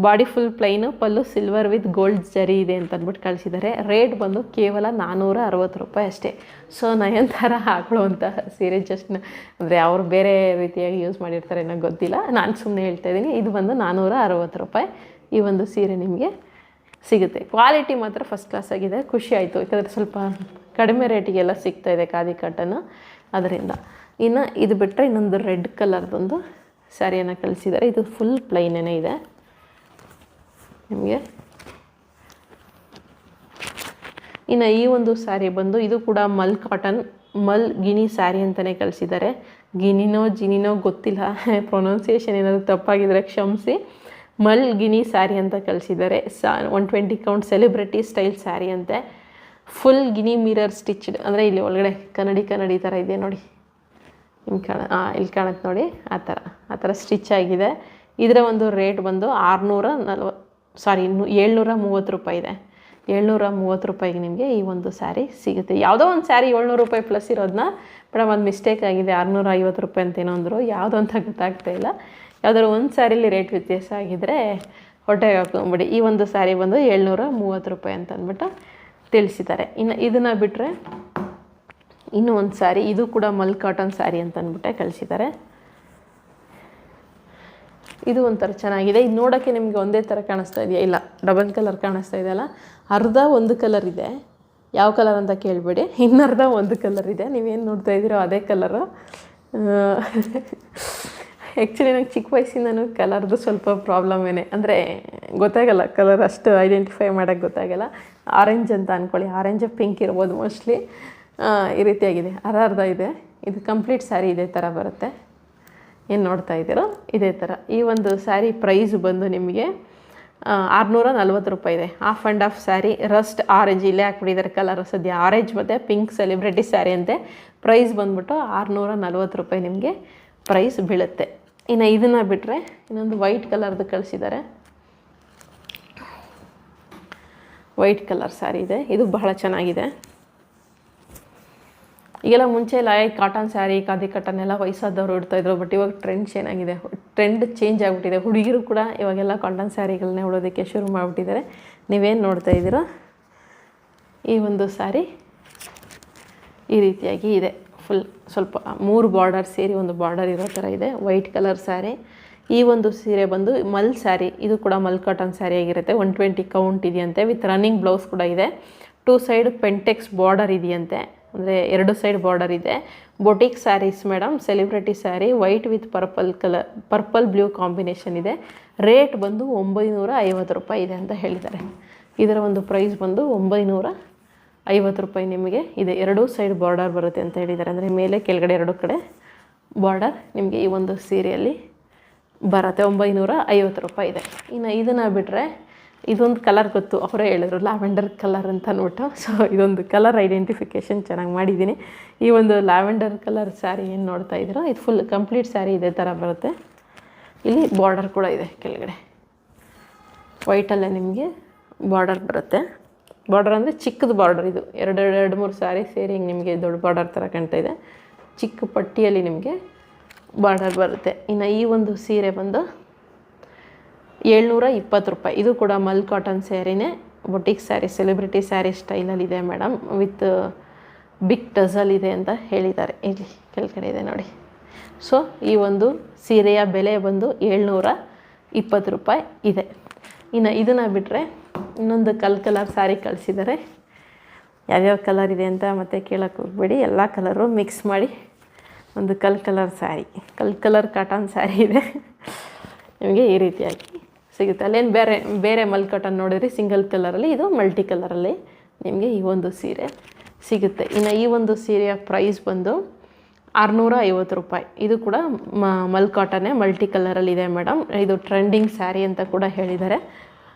Body full plain, pallu silver with gold ಜರಿ ಇದೆ ಅಂತ ಅಂದ್ಬಿಟ್ಟು ಕಳಿಸಿದ್ದಾರೆ. ರೇಟ್ ಬಂದು ಕೇವಲ 460 ರೂಪಾಯಿ ಅಷ್ಟೇ. ಸೊ ನಯನತಾರ ಹಾಕೊಳ್ಳುವಂತಹ ಸೀರೆ ಜಸ್ಟ್ ಅಂದರೆ ಅವರು ಬೇರೆ ರೀತಿಯಾಗಿ ಯೂಸ್ ಮಾಡಿರ್ತಾರೆ ಅನ್ನೋ ಗೊತ್ತಿಲ್ಲ, ನಾನು ಸುಮ್ಮನೆ ಹೇಳ್ತಾ ಇದ್ದೀನಿ. ಇದು ಬಂದು 460 ರೂಪಾಯಿ ಈ ಒಂದು ಸೀರೆ ನಿಮಗೆ ಸಿಗುತ್ತೆ. ಕ್ವಾಲಿಟಿ ಮಾತ್ರ ಫಸ್ಟ್ ಕ್ಲಾಸ್ ಆಗಿದೆ. ಖುಷಿ ಆಯಿತು, ಯಾಕಂದರೆ ಸ್ವಲ್ಪ ಕಡಿಮೆ ರೇಟಿಗೆಲ್ಲ ಸಿಗ್ತಾಯಿದೆ ಖಾದಿ ಕಾಟನ್ನು, ಅದರಿಂದ. ಇನ್ನು ಇದು ಬಿಟ್ಟರೆ ಇನ್ನೊಂದು ರೆಡ್ ಕಲರ್ದೊಂದು ಸ್ಯಾರಿಯನ್ನು ಕಳಿಸಿದ್ದಾರೆ. ಇದು ಫುಲ್ ಪ್ಲೈನೇ ಇದೆ ನಿಮಗೆ. ಇನ್ನು ಈ ಒಂದು ಸ್ಯಾರಿ ಬಂದು ಇದು ಕೂಡ ಮಲ್ ಕಾಟನ್, ಮಲ್ ಗಿಣಿ ಸ್ಯಾರಿ ಅಂತಲೇ ಕಳಿಸಿದ್ದಾರೆ. ಗಿನಿನೋ ಜಿನಿನೋ ಗೊತ್ತಿಲ್ಲ, ಪ್ರೊನೌನ್ಸಿಯೇಷನ್ ಏನಾದರೂ ತಪ್ಪಾಗಿದ್ದರೆ ಕ್ಷಮಿಸಿ. ಮಲ್ ಗಿಣಿ ಸ್ಯಾರಿ ಅಂತ ಕಳಿಸಿದ್ದಾರೆ. 120 ಕೌಂಟ್ ಸೆಲೆಬ್ರಿಟಿ ಸ್ಟೈಲ್ ಸ್ಯಾರಿ ಅಂತೆ. ಫುಲ್ ಗಿಣಿ ಮಿರರ್ ಸ್ಟಿಚ್ಡ್, ಅಂದರೆ ಇಲ್ಲಿ ಒಳಗಡೆ ಕನ್ನಡಿ ಥರ ಇದೆ ನೋಡಿ. ನಿಮ್ಗೆ ಇಲ್ಲಿ ಕಾಣುತ್ತೆ ನೋಡಿ, ಆ ಥರ ಸ್ಟಿಚ್ ಆಗಿದೆ. ಇದರ ಒಂದು ರೇಟ್ ಬಂದು 730 ರೂಪಾಯಿ ಇದೆ. 730 ರೂಪಾಯಿಗೆ ನಿಮಗೆ ಈ ಒಂದು ಸ್ಯಾರಿ ಸಿಗುತ್ತೆ. ಯಾವುದೋ ಒಂದು ಸ್ಯಾರಿ 700 ರೂಪಾಯಿ ಪ್ಲಸ್ ಇರೋದನ್ನ ಮೇಡಮ್ ಒಂದು ಮಿಸ್ಟೇಕ್ ಆಗಿದೆ 650 ರೂಪಾಯಿ ಅಂತೇನೋ ಅಂದರು. ಯಾವುದೋ ಅಂತ ಗೊತ್ತಾಗ್ತಾ ಇಲ್ಲ. ಯಾವುದಾದ್ರು ಒಂದು ಸ್ಯಾರಿಲಿ ರೇಟ್ ವ್ಯತ್ಯಾಸ ಆಗಿದ್ದರೆ ಹೊಟ್ಟೆಗೆ ಹಾಕೊಂಬಿಡಿ. ಈ ಒಂದು ಸ್ಯಾರಿ ಬಂದು 730 ರೂಪಾಯಿ ಅಂತ ಅಂದ್ಬಿಟ್ಟು ತಿಳಿಸಿದ್ದಾರೆ. ಇನ್ನು ಇದನ್ನು ಬಿಟ್ಟರೆ ಇನ್ನೂ ಒಂದು ಸ್ಯಾರಿ, ಇದು ಕೂಡ ಮಲ್ ಕಾಟನ್ ಸ್ಯಾರಿ ಅಂತ ಅಂದ್ಬಿಟ್ಟೆ ಕಳಿಸಿದ್ದಾರೆ. ಇದು ಒಂಥರ ಚೆನ್ನಾಗಿದೆ. ಇದು ನೋಡೋಕ್ಕೆ ನಿಮಗೆ ಒಂದೇ ಥರ ಕಾಣಿಸ್ತಾ ಇದೆಯಾ? ಇಲ್ಲ, ಡಬಲ್ ಕಲರ್ ಕಾಣಿಸ್ತಾ ಇದೆಯಲ್ಲ. ಅರ್ಧ ಒಂದು ಕಲರ್ ಇದೆ, ಯಾವ ಕಲರ್ ಅಂತ ಕೇಳಬೇಡಿ. ಇನ್ನರ್ಧ ಒಂದು ಕಲರ್ ಇದೆ, ನೀವೇನು ನೋಡ್ತಾ ಇದ್ದೀರೋ ಅದೇ ಕಲರು. ಆ್ಯಕ್ಚುಲಿ ನಂಗೆ ಚಿಕ್ಕ ವಯಸ್ಸಿಂದನೂ ಕಲರ್ದು ಸ್ವಲ್ಪ ಪ್ರಾಬ್ಲಮೇನೆ, ಅಂದರೆ ಗೊತ್ತಾಗಲ್ಲ ಕಲರ್ ಅಷ್ಟು ಐಡೆಂಟಿಫೈ ಮಾಡೋಕ್ಕೆ ಗೊತ್ತಾಗಲ್ಲ. ಆರೆಂಜ್ ಅಂತ ಅಂದ್ಕೊಳ್ಳಿ, ಆರೆಂಜ್ ಪಿಂಕ್ ಇರ್ಬೋದು ಮೋಸ್ಟ್ಲಿ. ಈ ರೀತಿಯಾಗಿದೆ, ಅರ್ಧ ಇದೆ. ಇದು ಕಂಪ್ಲೀಟ್ ಸ್ಯಾರಿ ಇದೇ ಥರ ಬರುತ್ತೆ, ಏನು ನೋಡ್ತಾ ಇದ್ದೀರೋ ಇದೇ ಥರ. ಈ ಒಂದು ಸ್ಯಾರಿ ಪ್ರೈಸ್ ಬಂದು ನಿಮಗೆ 640 ರೂಪಾಯಿ ಇದೆ. Half and half sari, Rust orange, ಇಲ್ಲೇ ಹಾಕ್ಬಿಟ್ಟಿದ್ದಾರೆ ಕಲರ್ ಸದ್ಯ, ಆರೆಂಜ್ ಮತ್ತು ಪಿಂಕ್ ಸೆಲೆಬ್ರಿಟಿ ಸ್ಯಾರಿ ಅಂತೆ. ಪ್ರೈಸ್ ಬಂದ್ಬಿಟ್ಟು 640 ರೂಪಾಯಿ ನಿಮಗೆ ಪ್ರೈಸ್ ಬೀಳುತ್ತೆ. ಇನ್ನು ಇದನ್ನು ಬಿಟ್ಟರೆ ಇನ್ನೊಂದು ವೈಟ್ ಕಲರ್ದು ಕಳಿಸಿದ್ದಾರೆ. ವೈಟ್ ಕಲರ್ ಸ್ಯಾರಿ ಇದೆ, ಇದು ಬಹಳ ಚೆನ್ನಾಗಿದೆ. ಈಗೆಲ್ಲ ಮುಂಚೆ ಎಲ್ಲ ಕಾಟನ್ ಸ್ಯಾರಿ, ಖಾದಿ ಕಾಟನ್ ಎಲ್ಲ ವಯಸ್ಸಾದವರು ಇಡ್ತಾಯಿದ್ರು. ಬಟ್ ಇವಾಗ ಟ್ರೆಂಡ್ ಏನಾಗಿದೆ, ಟ್ರೆಂಡ್ ಚೇಂಜ್ ಆಗಿಬಿಟ್ಟಿದೆ. ಹುಡುಗಿರು ಕೂಡ ಇವಾಗೆಲ್ಲ ಕಾಟನ್ ಸ್ಯಾರಿಗಳನ್ನೇ ಉಡೋದಕ್ಕೆ ಶುರು ಮಾಡಿಬಿಟ್ಟಿದ್ದಾರೆ. ನೀವೇನು ನೋಡ್ತಾ ಇದ್ದೀರೋ ಈ ಒಂದು ಸ್ಯಾರಿ ಈ ರೀತಿಯಾಗಿ ಇದೆ. ಫುಲ್ ಸ್ವಲ್ಪ 3 ಬಾರ್ಡರ್ ಸೇರಿ ಒಂದು ಬಾರ್ಡರ್ ಇರೋ ಥರ ಇದೆ. White colour sari. ಈ ಒಂದು ಸೀರೆ ಬಂದು ಮಲ್ ಸ್ಯಾರಿ, ಇದು ಕೂಡ ಮಲ್ ಕಾಟನ್ ಸ್ಯಾರಿ ಆಗಿರುತ್ತೆ. 120 ಕೌಂಟ್ ಇದೆಯಂತೆ, ವಿತ್ ರನ್ನಿಂಗ್ ಬ್ಲೌಸ್ ಕೂಡ ಇದೆ. 2 ಸೈಡ್ ಪೆಂಟೆಕ್ಸ್ ಬಾರ್ಡರ್ ಇದೆಯಂತೆ, ಅಂದರೆ 2 ಸೈಡ್ ಬಾರ್ಡರ್ ಇದೆ. Boutique saris madam, celebrity sari, white with purple blue combination ಇದೆ. ರೇಟ್ ಬಂದು 950 ರೂಪಾಯಿ ಇದೆ ಅಂತ ಹೇಳಿದ್ದಾರೆ. ಇದರ ಒಂದು ಪ್ರೈಸ್ ಬಂದು 950 ರೂಪಾಯಿ ನಿಮಗೆ ಇದೆ. 2 ಸೈಡ್ ಬಾರ್ಡರ್ ಬರುತ್ತೆ ಅಂತ ಹೇಳಿದ್ದಾರೆ, ಅಂದರೆ ಮೇಲೆ ಕೆಳಗಡೆ 2 ಕಡೆ ಬಾರ್ಡರ್ ನಿಮಗೆ ಈ ಒಂದು ಸೀರೆಯಲ್ಲಿ ಬರುತ್ತೆ. 950 ರೂಪಾಯಿ ಇದೆ. ಇನ್ನು ಇದನ್ನು ಬಿಟ್ಟರೆ ಇದೊಂದು ಕಲರ್ ಗೊತ್ತು, ಅವರೇ ಹೇಳಿದ್ರು ಲ್ಯಾವೆಂಡರ್ ಕಲರ್ ಅಂತ ಅಂದ್ಬಿಟ್ಟು. ಸೊ ಇದೊಂದು ಕಲರ್ ಐಡೆಂಟಿಫಿಕೇಷನ್ ಚೆನ್ನಾಗಿ ಮಾಡಿದ್ದೀನಿ. ಈ ಒಂದು ಲ್ಯಾವೆಂಡರ್ ಕಲರ್ ಸ್ಯಾರಿ ಏನು ನೋಡ್ತಾ ಇದ್ದೀರೋ ಇದು ಫುಲ್ ಕಂಪ್ಲೀಟ್ ಸ್ಯಾರಿ ಇದೇ ಥರ ಬರುತ್ತೆ. ಇಲ್ಲಿ ಬಾರ್ಡರ್ ಕೂಡ ಇದೆ ಕೆಳಗಡೆ, ವೈಟಲ್ಲೇ ನಿಮಗೆ ಬಾರ್ಡರ್ ಬರುತ್ತೆ. ಬಾರ್ಡರ್ ಅಂದರೆ ಚಿಕ್ಕದು ಬಾರ್ಡರ್, ಇದು 2-3 ಸ್ಯಾರಿ ಸೇರಿ ಹಿಂಗೆ ನಿಮಗೆ ದೊಡ್ಡ ಬಾರ್ಡರ್ ಥರ ಕಾಣ್ತಾ ಇದೆ. ಚಿಕ್ಕ ಪಟ್ಟಿಯಲ್ಲಿ ನಿಮಗೆ ಬಾರ್ಡರ್ ಬರುತ್ತೆ. ಇನ್ನು ಈ ಒಂದು ಸೀರೆ ಬಂದು 720 ರೂಪಾಯಿ. ಇದು ಕೂಡ ಮಲ್ ಕಾಟನ್ ಸ್ಯಾರಿನೇ, ಬೊಟಿಕ್ ಸ್ಯಾರಿ, ಸೆಲೆಬ್ರಿಟಿ ಸ್ಯಾರಿ ಸ್ಟೈಲಲ್ಲಿದೆ ಮೇಡಮ್, ವಿತ್ ಬಿಗ್ ಟಸಲ್ ಇದೆ ಅಂತ ಹೇಳಿದ್ದಾರೆ. ಇಲ್ಲಿ ಕೆಳಗಡೆ ಇದೆ ನೋಡಿ. ಸೊ ಈ ಒಂದು ಸೀರೆಯ ಬೆಲೆ ಬಂದು 720 ರೂಪಾಯಿ ಇದೆ. ಇನ್ನು ಇದನ್ನು ಬಿಟ್ಟರೆ ಇನ್ನೊಂದು ಕಲರ್ ಸ್ಯಾರಿ ಕಳಿಸಿದ್ದಾರೆ. ಯಾವ್ಯಾವ ಕಲರ್ ಇದೆ ಅಂತ ಮತ್ತೆ ಕೇಳೋಕ್ಕೆ ಹೋಗಬೇಡಿ, ಎಲ್ಲ ಕಲರು ಮಿಕ್ಸ್ ಮಾಡಿ ಒಂದು colour sari, colour cotton sari ಇದೆ ನಿಮಗೆ ಈ ರೀತಿಯಾಗಿ ಸಿಗುತ್ತೆ. ಅಲ್ಲೇನು ಬೇರೆ ಮಲ್ ಕಾಟನ್ ನೋಡಿದ್ರಿ ಸಿಂಗಲ್ ಕಲರಲ್ಲಿ, ಇದು ಮಲ್ಟಿ ಕಲರಲ್ಲಿ ನಿಮಗೆ ಈ ಒಂದು ಸೀರೆ ಸಿಗುತ್ತೆ. ಇನ್ನು ಈ ಒಂದು ಸೀರೆಯ ಪ್ರೈಸ್ ಬಂದು 650 ರೂಪಾಯಿ. ಇದು ಕೂಡ ಮಲ್ ಕಾಟನ್ನೇ, ಮಲ್ಟಿ ಕಲರಲ್ಲಿದೆ ಮೇಡಮ್. ಇದು ಟ್ರೆಂಡಿಂಗ್ ಸ್ಯಾರಿ ಅಂತ ಕೂಡ ಹೇಳಿದ್ದಾರೆ.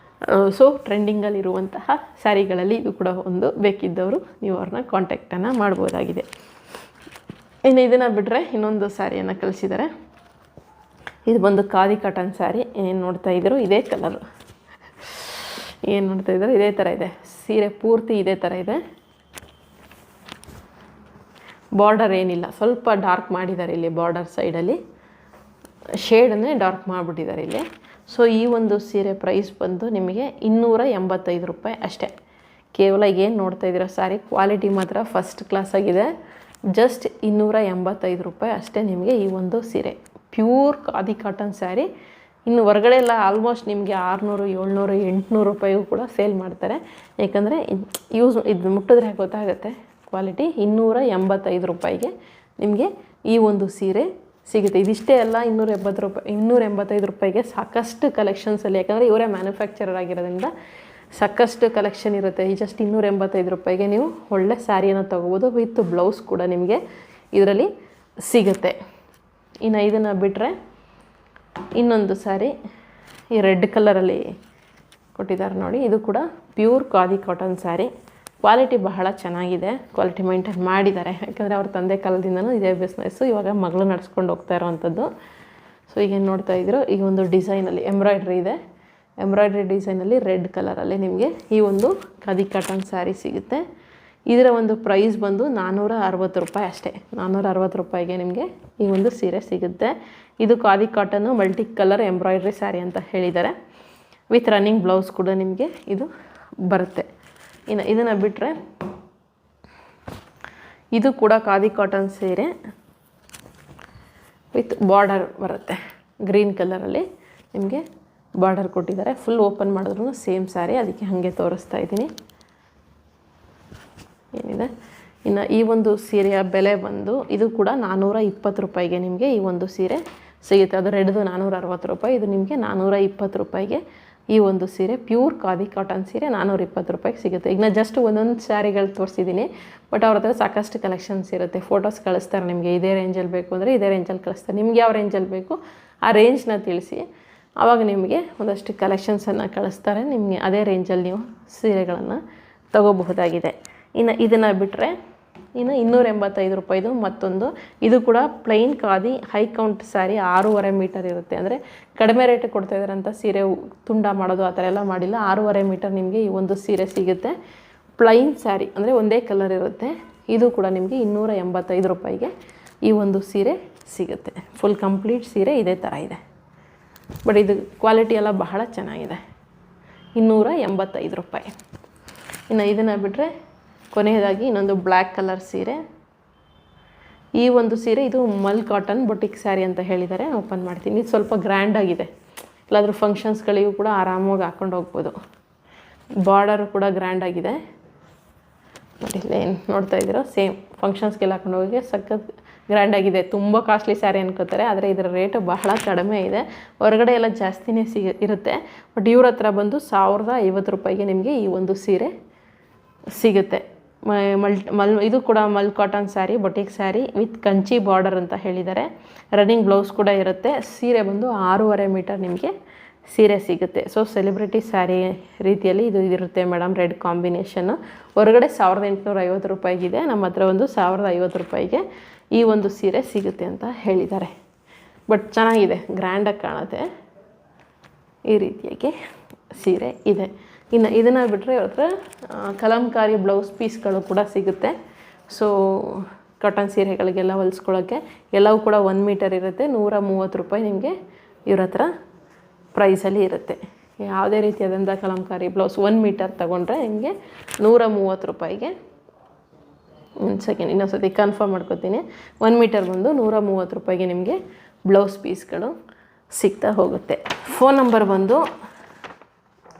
ಸೊ ಟ್ರೆಂಡಿಂಗಲ್ಲಿರುವಂತಹ ಸ್ಯಾರಿಗಳಲ್ಲಿ ಇದು ಕೂಡ ಒಂದು, ಬೇಕಿದ್ದವರು ನೀವು ಅವ್ರನ್ನ ಕಾಂಟ್ಯಾಕ್ಟನ್ನು ಮಾಡ್ಬೋದಾಗಿದೆ. ಇನ್ನು ಇದನ್ನು ಬಿಟ್ಟರೆ ಇನ್ನೊಂದು ಸ್ಯಾರಿಯನ್ನು ಕಳಿಸಿದ್ದಾರೆ. ಇದು ಬಂದು ಖಾದಿ ಕಾಟನ್ ಸ್ಯಾರಿ. ಏನು ನೋಡ್ತಾ ಇದ್ರು ಇದೇ ಕಲರು, ಏನು ನೋಡ್ತಾ ಇದ್ರು ಇದೇ ಥರ ಇದೆ. ಸೀರೆ ಪೂರ್ತಿ ಇದೇ ಥರ ಇದೆ. ಬಾರ್ಡರ್ ಏನಿಲ್ಲ, ಸ್ವಲ್ಪ ಡಾರ್ಕ್ ಮಾಡಿದ್ದಾರೆ ಇಲ್ಲಿ ಬಾರ್ಡರ್ ಸೈಡಲ್ಲಿ, ಶೇಡನ್ನೇ ಡಾರ್ಕ್ ಮಾಡಿಬಿಟ್ಟಿದ್ದಾರೆ ಇಲ್ಲಿ. ಸೊ ಈ ಒಂದು ಸೀರೆ ಪ್ರೈಸ್ ಬಂದು ನಿಮಗೆ 285 ರೂಪಾಯಿ ಅಷ್ಟೇ. ಕೇವಲ ಏನು ನೋಡ್ತಾ ಇದ್ದೀರೋ ಸ್ಯಾರಿ ಕ್ವಾಲಿಟಿ ಮಾತ್ರ ಫಸ್ಟ್ ಕ್ಲಾಸ್ ಆಗಿದೆ. ಜಸ್ಟ್ 285 ರೂಪಾಯಿ ಅಷ್ಟೇ ನಿಮಗೆ ಈ ಒಂದು ಸೀರೆ. Pure khadi cotton sari. ಇನ್ನು ಹೊರಗಡೆ ಎಲ್ಲ ಆಲ್ಮೋಸ್ಟ್ ನಿಮಗೆ 600, 700, 800 ರೂಪಾಯಿಗೂ ಕೂಡ ಸೇಲ್ ಮಾಡ್ತಾರೆ. ಯಾಕಂದರೆ ಇದು ಮುಟ್ಟಿದ್ರೆ ಗೊತ್ತಾಗುತ್ತೆ ಕ್ವಾಲಿಟಿ. 285 ರೂಪಾಯಿಗೆ ನಿಮಗೆ ಈ ಒಂದು ಸೀರೆ ಸಿಗುತ್ತೆ. ಇದಿಷ್ಟೇ ಅಲ್ಲ, 285 ರೂಪಾಯಿಗೆ ಸಾಕಷ್ಟು ಕಲೆಕ್ಷನ್ಸಲ್ಲಿ, ಯಾಕಂದರೆ ಇವರೇ ಮ್ಯಾನುಫ್ಯಾಕ್ಚರರ್ ಆಗಿರೋದ್ರಿಂದ ಸಾಕಷ್ಟು ಕಲೆಕ್ಷನ್ ಇರುತ್ತೆ. ಈ ಜಸ್ಟ್ 285 ರೂಪಾಯಿಗೆ ನೀವು ಒಳ್ಳೆ ಸ್ಯಾರಿಯನ್ನು ತೊಗೋಬೋದು, ವಿತ್ ಬ್ಲೌಸ್ ಕೂಡ ನಿಮಗೆ ಇದರಲ್ಲಿ ಸಿಗುತ್ತೆ. ಇನ್ನು ಇದನ್ನು ಬಿಟ್ಟರೆ ಇನ್ನೊಂದು ಸ್ಯಾರಿ ಈ ರೆಡ್ ಕಲರಲ್ಲಿ ಕೊಟ್ಟಿದ್ದಾರೆ ನೋಡಿ. ಇದು ಕೂಡ pure khadi cotton sari. Quality ಬಹಳ ಚೆನ್ನಾಗಿದೆ, ಕ್ವಾಲಿಟಿ ಮೇಂಟೈನ್ ಮಾಡಿದ್ದಾರೆ. ಯಾಕಂದರೆ ಅವ್ರ ತಂದೆ ಕಾಲದಿಂದನೂ ಇದೇ ಬಿಸ್ನೆಸ್ಸು, ಇವಾಗ ಮಗಳು ನಡೆಸ್ಕೊಂಡು ಹೋಗ್ತಾ ಇರೋವಂಥದ್ದು. ಸೊ ಈಗೇನು ನೋಡ್ತಾ ಇದ್ರು ಈ ಒಂದು ಡಿಸೈನಲ್ಲಿ ಎಂಬ್ರಾಯ್ಡ್ರಿ ಇದೆ. ಎಂಬ್ರಾಯ್ಡ್ರಿ ಡಿಸೈನಲ್ಲಿ ರೆಡ್ ಕಲರಲ್ಲಿ ನಿಮಗೆ ಈ ಒಂದು ಖಾದಿ ಕಾಟನ್ ಸ್ಯಾರಿ ಸಿಗುತ್ತೆ. ಇದರ ಒಂದು ಪ್ರೈಸ್ ಬಂದು 460 ರೂಪಾಯಿ ಅಷ್ಟೇ. 460 ರೂಪಾಯಿಗೆ ನಿಮಗೆ ಈ ಒಂದು ಸೀರೆ ಸಿಗುತ್ತೆ. ಇದು khadi cotton multi colour embroidery sari ಅಂತ ಹೇಳಿದ್ದಾರೆ. ವಿತ್ ರನ್ನಿಂಗ್ ಬ್ಲೌಸ್ ಕೂಡ ನಿಮಗೆ ಇದು ಬರುತ್ತೆ. ಇನ್ನು ಇದನ್ನು ಬಿಟ್ಟರೆ ಇದು ಕೂಡ ಖಾದಿ ಕಾಟನ್ ಸೀರೆ ವಿತ್ ಬಾರ್ಡರ್ ಬರುತ್ತೆ. ಗ್ರೀನ್ ಕಲರಲ್ಲಿ ನಿಮಗೆ ಬಾರ್ಡರ್ ಕೊಟ್ಟಿದ್ದಾರೆ. ಫುಲ್ ಓಪನ್ ಮಾಡಿದ್ರು ಸೇಮ್ ಸ್ಯಾರಿ, ಅದಕ್ಕೆ ಹಾಗೆ ತೋರಿಸ್ತಾ ಇದ್ದೀನಿ ಏನಿದೆ. ಇನ್ನು ಈ ಒಂದು ಸೀರೆಯ ಬೆಲೆ ಬಂದು ಇದು ಕೂಡ 420 ರೂಪಾಯಿಗೆ ನಿಮಗೆ ಈ ಒಂದು ಸೀರೆ ಸಿಗುತ್ತೆ. ಅದು ರೆಡ್ದು 460 ರೂಪಾಯಿ, ಇದು ನಿಮಗೆ 420 ರೂಪಾಯಿಗೆ ಈ ಒಂದು ಸೀರೆ ಪ್ಯೂರ್ ಖಾದಿ ಕಾಟನ್ ಸೀರೆ 420 ರೂಪಾಯಿಗೆ ಸಿಗುತ್ತೆ. ಈಗ ನಾನು ಜಸ್ಟ್ ಒಂದೊಂದು ಸ್ಯಾರಿಗಳು ತೋರಿಸಿದ್ದೀನಿ, ಬಟ್ ಅವ್ರ ಹತ್ರ ಸಾಕಷ್ಟು ಕಲೆಕ್ಷನ್ಸ್ ಇರುತ್ತೆ. ಫೋಟೋಸ್ ಕಳಿಸ್ತಾರೆ ನಿಮಗೆ, ಇದೇ ರೇಂಜಲ್ಲಿ ಬೇಕು ಅಂದರೆ ಇದೇ ರೇಂಜಲ್ಲಿ ಕಳಿಸ್ತಾರೆ. ನಿಮ್ಗೆ ಯಾವ ರೇಂಜಲ್ಲಿ ಬೇಕು ಆ ರೇಂಜ್ನ ತಿಳಿಸಿ, ಆವಾಗ ನಿಮಗೆ ಒಂದಷ್ಟು ಕಲೆಕ್ಷನ್ಸನ್ನು ಕಳಿಸ್ತಾರೆ. ನಿಮಗೆ ಅದೇ ರೇಂಜಲ್ಲಿ ನೀವು ಸೀರೆಗಳನ್ನು ತಗೋಬಹುದಾಗಿದೆ. ಇನ್ನು ಇದನ್ನು ಬಿಟ್ಟರೆ ಇನ್ನು 285 ರೂಪಾಯಿದು ಮತ್ತೊಂದು, ಇದು ಕೂಡ plain khadi high count sari 6.5 metre ಇರುತ್ತೆ. ಅಂದರೆ ಕಡಿಮೆ ರೇಟ್ ಕೊಡ್ತಾಯಿದ್ದಾರೆ ಅಂತ ಸೀರೆ ತುಂಡ ಮಾಡೋದು ಆ ಥರ ಎಲ್ಲ ಮಾಡಿಲ್ಲ. 6.5 ಮೀಟರ್ ನಿಮಗೆ ಈ ಒಂದು ಸೀರೆ ಸಿಗುತ್ತೆ. ಪ್ಲೈನ್ ಸ್ಯಾರಿ ಅಂದರೆ ಒಂದೇ ಕಲರ್ ಇರುತ್ತೆ. ಇದು ಕೂಡ ನಿಮಗೆ 285 ರೂಪಾಯಿಗೆ ಈ ಒಂದು ಸೀರೆ ಸಿಗುತ್ತೆ. ಫುಲ್ ಕಂಪ್ಲೀಟ್ ಸೀರೆ ಇದೇ ಥರ ಇದೆ, ಬಟ್ ಇದು ಕ್ವಾಲಿಟಿ ಎಲ್ಲ ಬಹಳ ಚೆನ್ನಾಗಿದೆ. 285 ರೂಪಾಯಿ. ಇನ್ನು ಇದನ್ನು ಬಿಟ್ಟರೆ ಕೊನೆಯದಾಗಿ ಇನ್ನೊಂದು ಬ್ಲ್ಯಾಕ್ ಕಲರ್ ಸೀರೆ. ಈ ಒಂದು ಸೀರೆ ಇದು ಮಲ್ ಕಾಟನ್ ಬೊಟಿಕ್ ಸ್ಯಾರಿ ಅಂತ ಹೇಳಿದ್ದಾರೆ. ಓಪನ್ ಮಾಡ್ತೀನಿ. ಇದು ಸ್ವಲ್ಪ ಗ್ರ್ಯಾಂಡಾಗಿದೆ, ಎಲ್ಲಾದರೂ ಫಂಕ್ಷನ್ಸ್ಗಳಿಗೂ ಕೂಡ ಆರಾಮಾಗಿ ಹಾಕ್ಕೊಂಡು ಹೋಗ್ಬೋದು. ಬಾರ್ಡರು ಕೂಡ ಗ್ರ್ಯಾಂಡಾಗಿದೆ ನೋಡಿ, ಇಲ್ಲೇನು ನೋಡ್ತಾ ಇದ್ದೀರೋ ಸೇಮ್ ಫಂಕ್ಷನ್ಸ್ಗೆಲ್ಲ ಹಾಕೊಂಡು ಹೋಗಿ ಸಖತ್ ಗ್ರ್ಯಾಂಡಾಗಿದೆ. ತುಂಬ ಕಾಸ್ಟ್ಲಿ ಸ್ಯಾರಿ ಅನ್ಕೋತಾರೆ, ಆದರೆ ಇದರ ರೇಟು ಬಹಳ ಕಡಿಮೆ ಇದೆ. ಹೊರಗಡೆ ಎಲ್ಲ ಜಾಸ್ತಿನೇ ಇರುತ್ತೆ, ಬಟ್ ಇವ್ರ ಹತ್ರ ಬಂದು 1050 ರೂಪಾಯಿಗೆ ನಿಮಗೆ ಈ ಒಂದು ಸೀರೆ ಸಿಗುತ್ತೆ. ಇದು ಕೂಡ mul cotton sari, boutique sari with Kanchi border ಅಂತ ಹೇಳಿದ್ದಾರೆ. ರನ್ನಿಂಗ್ ಬ್ಲೌಸ್ ಕೂಡ ಇರುತ್ತೆ. ಸೀರೆ ಬಂದು 6.5 ಮೀಟರ್ ನಿಮಗೆ ಸೀರೆ ಸಿಗುತ್ತೆ. ಸೊ ಸೆಲೆಬ್ರಿಟಿ ಸ್ಯಾರಿ ರೀತಿಯಲ್ಲಿ ಇದು ಇರುತ್ತೆ ಮೇಡಮ್. ರೆಡ್ ಕಾಂಬಿನೇಷನ್ನು ಹೊರಗಡೆ 1850 ರೂಪಾಯಿಗಿದೆ, ನಮ್ಮ ಹತ್ರ ಒಂದು 1050 ರೂಪಾಯಿಗೆ ಈ ಒಂದು ಸೀರೆ ಸಿಗುತ್ತೆ ಅಂತ ಹೇಳಿದ್ದಾರೆ. ಬಟ್ ಚೆನ್ನಾಗಿದೆ, ಗ್ರ್ಯಾಂಡಾಗಿ ಕಾಣುತ್ತೆ. ಈ ರೀತಿಯಾಗಿ ಸೀರೆ ಇದೆ. ಇನ್ನು ಇದನ್ನು ಬಿಟ್ಟರೆ ಇವ್ರ ಹತ್ರ ಕಲಂಕಾರಿ ಬ್ಲೌಸ್ ಪೀಸ್ಗಳು ಕೂಡ ಸಿಗುತ್ತೆ. ಸೊ ಕಾಟನ್ ಸೀರೆಗಳಿಗೆಲ್ಲ ಹೊಲಿಸ್ಕೊಳ್ಳೋಕ್ಕೆ ಎಲ್ಲವೂ ಕೂಡ 1 ಮೀಟರ್ ಇರುತ್ತೆ. 130 ರೂಪಾಯಿ ನಿಮಗೆ ಇವ್ರ ಹತ್ರ ಪ್ರೈಸಲ್ಲಿ ಇರುತ್ತೆ. ಯಾವುದೇ ರೀತಿಯಾದಂಥ ಕಲಂಕಾರಿ ಬ್ಲೌಸ್ 1 ಮೀಟರ್ ತೊಗೊಂಡ್ರೆ ನಿಮಗೆ 130 ರೂಪಾಯಿಗೆ. ಒಂದು ಸೆಕೆಂಡ್ ಇನ್ನೊಂದು ಸತಿ ಕನ್ಫರ್ಮ್ ಮಾಡ್ಕೊತೀನಿ. 1 ಮೀಟರ್ ಬಂದು 130 ರೂಪಾಯಿಗೆ ನಿಮಗೆ ಬ್ಲೌಸ್ ಪೀಸ್ಗಳು ಸಿಗ್ತಾ ಹೋಗುತ್ತೆ. ಫೋನ್ ನಂಬರ್ ಬಂದು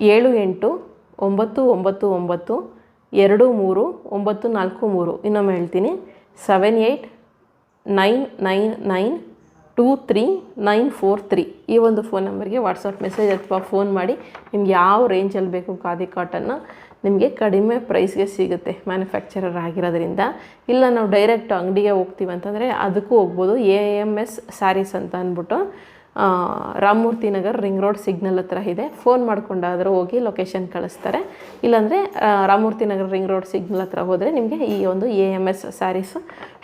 7899923943. ಇನ್ನೊಮ್ಮೆ ಹೇಳ್ತೀನಿ, 7899923943. ಈ ಒಂದು ಫೋನ್ ನಂಬರ್ಗೆ ವಾಟ್ಸಪ್ ಮೆಸೇಜ್ ಅಥವಾ ಫೋನ್ ಮಾಡಿ ನಿಮ್ಗೆ ಯಾವ ರೇಂಜಲ್ಲಿ ಬೇಕು ಖಾದಿ ಕಾಟನ್ನ ನಿಮಗೆ ಕಡಿಮೆ ಪ್ರೈಸ್ಗೆ ಸಿಗುತ್ತೆ, ಮ್ಯಾನುಫ್ಯಾಕ್ಚರರ್ ಆಗಿರೋದ್ರಿಂದ. ಇಲ್ಲ ನಾವು ಡೈರೆಕ್ಟ್ ಅಂಗಡಿಗೆ ಹೋಗ್ತೀವಿ ಅಂತಂದರೆ ಅದಕ್ಕೂ ಹೋಗ್ಬೋದು. AMS ಸ್ಯಾರೀಸ್ ಅಂತ ಅಂದ್ಬಿಟ್ಟು Ramamurthy Nagar ring road signal ಹತ್ರ ಇದೆ. ಫೋನ್ ಮಾಡ್ಕೊಂಡಾದರೂ ಹೋಗಿ ಲೊಕೇಶನ್ ಕಳಿಸ್ತಾರೆ. ಇಲ್ಲಾಂದರೆ Ramamurthy Nagar ring road signal ಹತ್ರ ಹೋದರೆ ನಿಮಗೆ ಈ ಒಂದು AMS ಸ್ಯಾರೀಸು